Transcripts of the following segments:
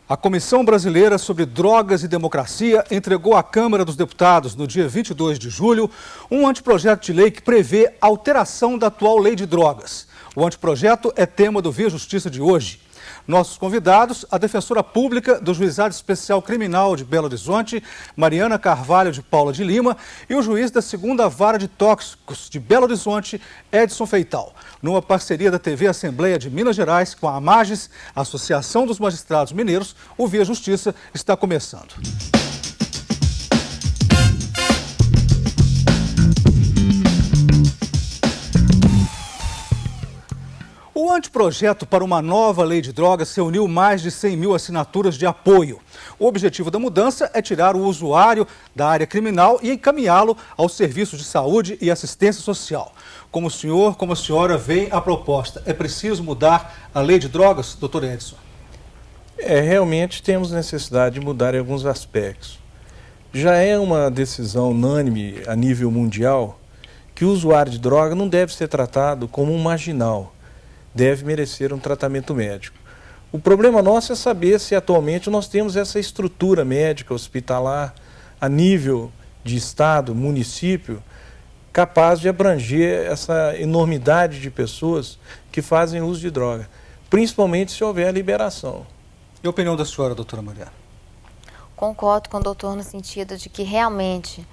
A Comissão Brasileira sobre Drogas e Democracia entregou à Câmara dos Deputados, no dia 22 de julho, um anteprojeto de lei que prevê alteração da atual lei de drogas. O anteprojeto é tema do Via Justiça de hoje. Nossos convidados, a defensora pública do Juizado Especial Criminal de Belo Horizonte, Mariana Carvalho de Paula de Lima, e o juiz da 2ª Vara de Tóxicos de Belo Horizonte, Edson Feital. Numa parceria da TV Assembleia de Minas Gerais com a AMAGES, Associação dos Magistrados Mineiros, o Via Justiça está começando. O anteprojeto para uma nova lei de drogas reuniu mais de 100 mil assinaturas de apoio. O objetivo da mudança é tirar o usuário da área criminal e encaminhá-lo aos serviços de saúde e assistência social. Como o senhor, como a senhora veem a proposta? É preciso mudar a lei de drogas, doutor Edson? Realmente temos necessidade de mudar em alguns aspectos. Já é uma decisão unânime a nível mundial que o usuário de droga não deve ser tratado como um marginal. Deve merecer um tratamento médico. O problema nosso é saber se atualmente nós temos essa estrutura médica hospitalar a nível de estado, município, capaz de abranger essa enormidade de pessoas que fazem uso de droga, principalmente se houver liberação. E a opinião da senhora, doutora Mariana? Concordo com o doutor no sentido de que realmente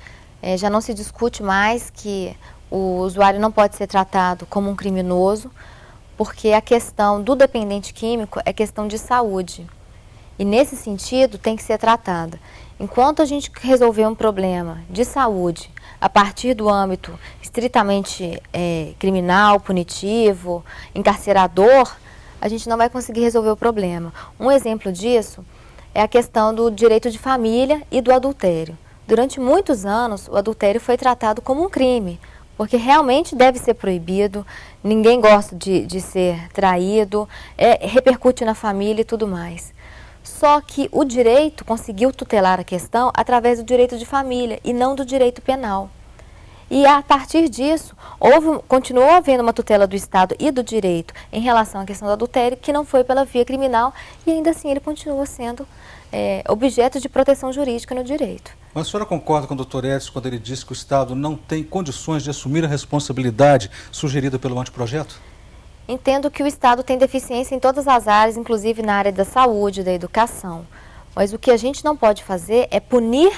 já não se discute mais que o usuário não pode ser tratado como um criminoso, porque a questão do dependente químico é questão de saúde. E nesse sentido tem que ser tratada. Enquanto a gente resolver um problema de saúde a partir do âmbito estritamente criminal, punitivo, encarcerador, a gente não vai conseguir resolver o problema. Um exemplo disso é a questão do direito de família e do adultério. Durante muitos anos, o adultério foi tratado como um crime, porque realmente deve ser proibido, ninguém gosta de ser traído, repercute na família e tudo mais. Só que o direito conseguiu tutelar a questão através do direito de família e não do direito penal. E a partir disso, continuou havendo uma tutela do Estado e do direito em relação à questão do adultério, que não foi pela via criminal, e ainda assim ele continua sendo objeto de proteção jurídica no direito. Mas a senhora concorda com o doutor Edson quando ele disse que o Estado não tem condições de assumir a responsabilidade sugerida pelo anteprojeto? Entendo que o Estado tem deficiência em todas as áreas, inclusive na área da saúde, da educação. Mas o que a gente não pode fazer é punir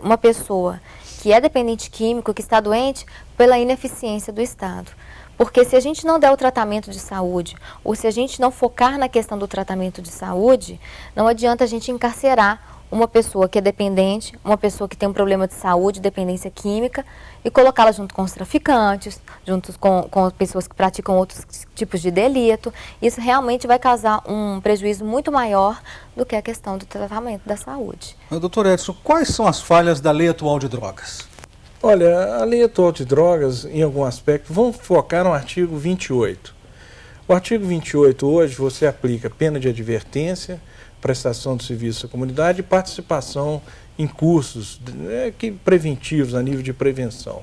uma pessoa que é dependente químico, que está doente, pela ineficiência do Estado. Porque se a gente não der o tratamento de saúde, ou se a gente não focar na questão do tratamento de saúde, não adianta a gente encarcerar uma pessoa que é dependente, uma pessoa que tem um problema de saúde, dependência química, e colocá-la junto com os traficantes, junto com pessoas que praticam outros tipos de delito. Isso realmente vai causar um prejuízo muito maior do que a questão do tratamento da saúde. Doutor Edson, quais são as falhas da lei atual de drogas? Olha, a lei atual de drogas, em algum aspecto, vamos focar no artigo 28. O artigo 28 hoje você aplica pena de advertência, prestação de serviço à comunidade e participação em cursos preventivos, a nível de prevenção.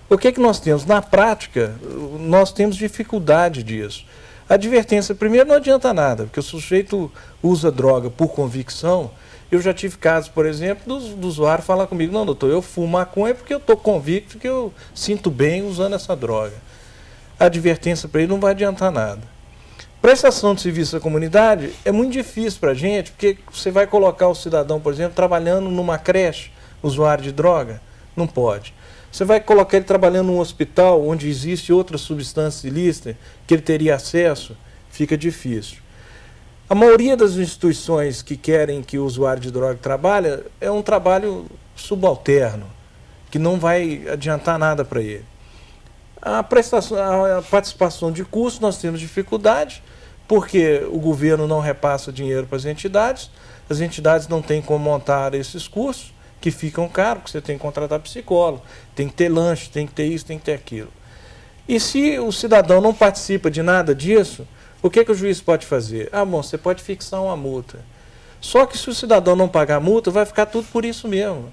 O que nós temos? Na prática, nós temos dificuldade disso. A advertência, primeiro, não adianta nada, porque o sujeito usa droga por convicção. Eu já tive casos, por exemplo, do usuário falar comigo: não, doutor, eu fumo maconha porque eu estou convicto que eu sinto bem usando essa droga. A advertência para ele não vai adiantar nada. Prestação de serviço à comunidade é muito difícil para a gente, porque você vai colocar o cidadão, por exemplo, trabalhando numa creche, usuário de droga? Não pode. Você vai colocar ele trabalhando num hospital onde existe outra substância ilícita que ele teria acesso? Fica difícil. A maioria das instituições que querem que o usuário de droga trabalhe é um trabalho subalterno, que não vai adiantar nada para ele. A participação de custo, nós temos dificuldade, porque o governo não repassa dinheiro para as entidades não têm como montar esses cursos, que ficam caros, porque você tem que contratar psicólogo, tem que ter lanche, tem que ter isso, tem que ter aquilo. E se o cidadão não participa de nada disso, o que o juiz pode fazer? Ah, bom, você pode fixar uma multa. Só que se o cidadão não pagar a multa, vai ficar tudo por isso mesmo.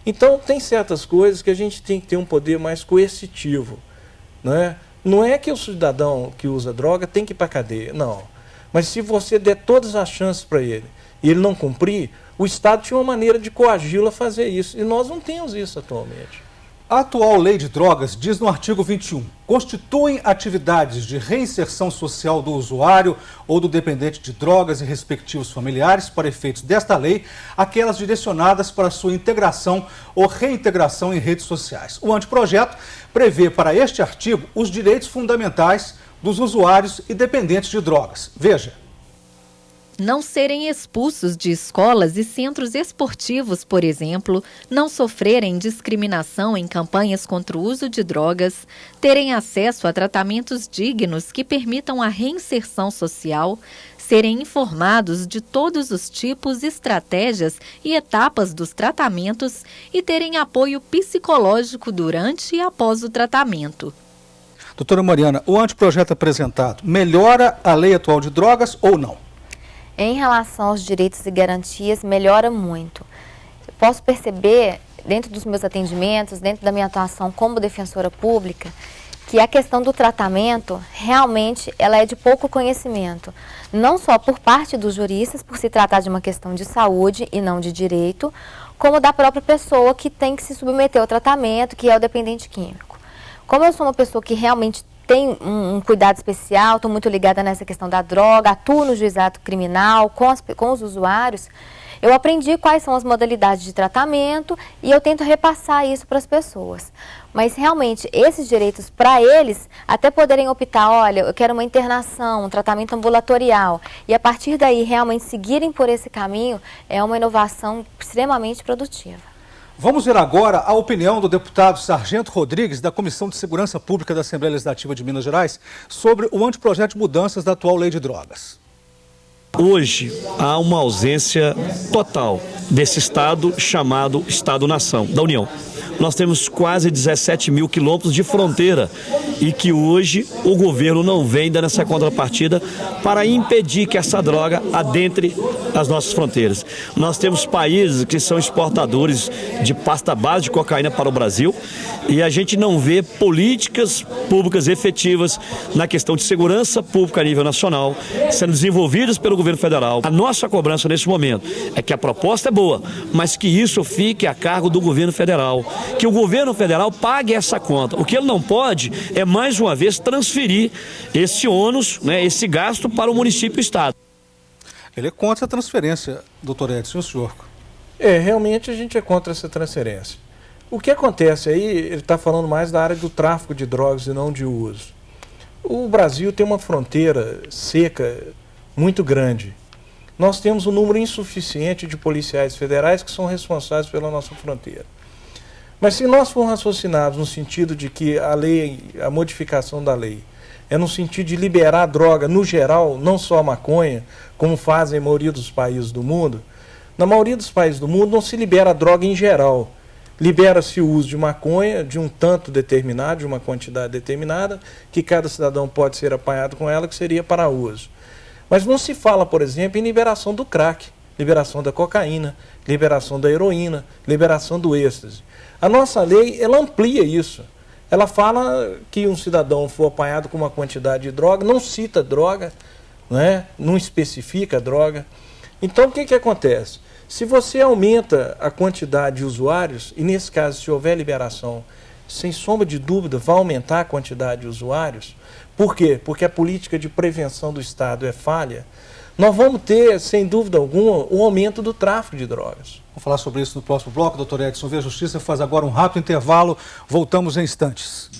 Então, tem certas coisas que a gente tem que ter um poder mais coercitivo. Não é que o cidadão que usa droga tem que ir para a cadeia, não. Mas se você der todas as chances para ele e ele não cumprir, o Estado tinha uma maneira de coagi-lo a fazer isso. E nós não temos isso atualmente. A atual lei de drogas diz no artigo 21, constituem atividades de reinserção social do usuário ou do dependente de drogas e respectivos familiares, para efeitos desta lei, aquelas direcionadas para sua integração ou reintegração em redes sociais. O anteprojeto prevê para este artigo os direitos fundamentais dos usuários e dependentes de drogas. Veja. Não serem expulsos de escolas e centros esportivos, por exemplo, não sofrerem discriminação em campanhas contra o uso de drogas, terem acesso a tratamentos dignos que permitam a reinserção social, serem informados de todos os tipos, estratégias e etapas dos tratamentos e terem apoio psicológico durante e após o tratamento. Doutora Mariana, o anteprojeto apresentado melhora a lei atual de drogas ou não? Em relação aos direitos e garantias, melhora muito. Eu posso perceber, dentro dos meus atendimentos, dentro da minha atuação como defensora pública, que a questão do tratamento, realmente, ela é de pouco conhecimento. Não só por parte dos juristas, por se tratar de uma questão de saúde e não de direito, como da própria pessoa que tem que se submeter ao tratamento, que é o dependente químico. Como eu sou uma pessoa que realmente tem um cuidado especial, estou muito ligada nessa questão da droga, atuo no juizado criminal com os usuários, eu aprendi quais são as modalidades de tratamento e eu tento repassar isso para as pessoas. Mas realmente esses direitos para eles, até poderem optar, olha, eu quero uma internação, um tratamento ambulatorial, e a partir daí realmente seguirem por esse caminho, é uma inovação extremamente produtiva. Vamos ver agora a opinião do deputado Sargento Rodrigues, da Comissão de Segurança Pública da Assembleia Legislativa de Minas Gerais, sobre o anteprojeto de mudanças da atual lei de drogas. Hoje há uma ausência total desse Estado chamado Estado-nação, da União. Nós temos quase 17 mil quilômetros de fronteira e que hoje o governo não vem dando essa contrapartida para impedir que essa droga adentre as nossas fronteiras. Nós temos países que são exportadores de pasta base de cocaína para o Brasil e a gente não vê políticas públicas efetivas na questão de segurança pública a nível nacional sendo desenvolvidas pelo governo federal. A nossa cobrança nesse momento é que a proposta é boa, mas que isso fique a cargo do governo federal, que o governo federal pague essa conta. O que ele não pode é, mais uma vez, transferir esse ônus, esse gasto para o município e o Estado. Ele é contra essa transferência, doutor Edson, o senhor? Realmente a gente é contra essa transferência. O que acontece aí, ele está falando mais da área do tráfico de drogas e não de uso. O Brasil tem uma fronteira seca muito grande. Nós temos um número insuficiente de policiais federais que são responsáveis pela nossa fronteira. Mas se nós formos raciocinados no sentido de que a modificação da lei é no sentido de liberar a droga no geral, não só a maconha, como fazem a maioria dos países do mundo, na maioria dos países do mundo não se libera a droga em geral. Libera-se o uso de maconha de um tanto determinado, de uma quantidade determinada, que cada cidadão pode ser apanhado com ela, que seria para uso. Mas não se fala, por exemplo, em liberação do crack, liberação da cocaína, liberação da heroína, liberação do êxtase. A nossa lei, ela amplia isso. Ela fala que um cidadão for apanhado com uma quantidade de droga, não cita droga, não especifica a droga. Então, o que acontece? Se você aumenta a quantidade de usuários, e nesse caso, se houver liberação, sem sombra de dúvida, vai aumentar a quantidade de usuários. Por quê? Porque a política de prevenção do Estado é falha. Nós vamos ter, sem dúvida alguma, o aumento do tráfico de drogas. Vamos falar sobre isso no próximo bloco, doutor Edson. A Justiça faz agora um rápido intervalo. Voltamos em instantes.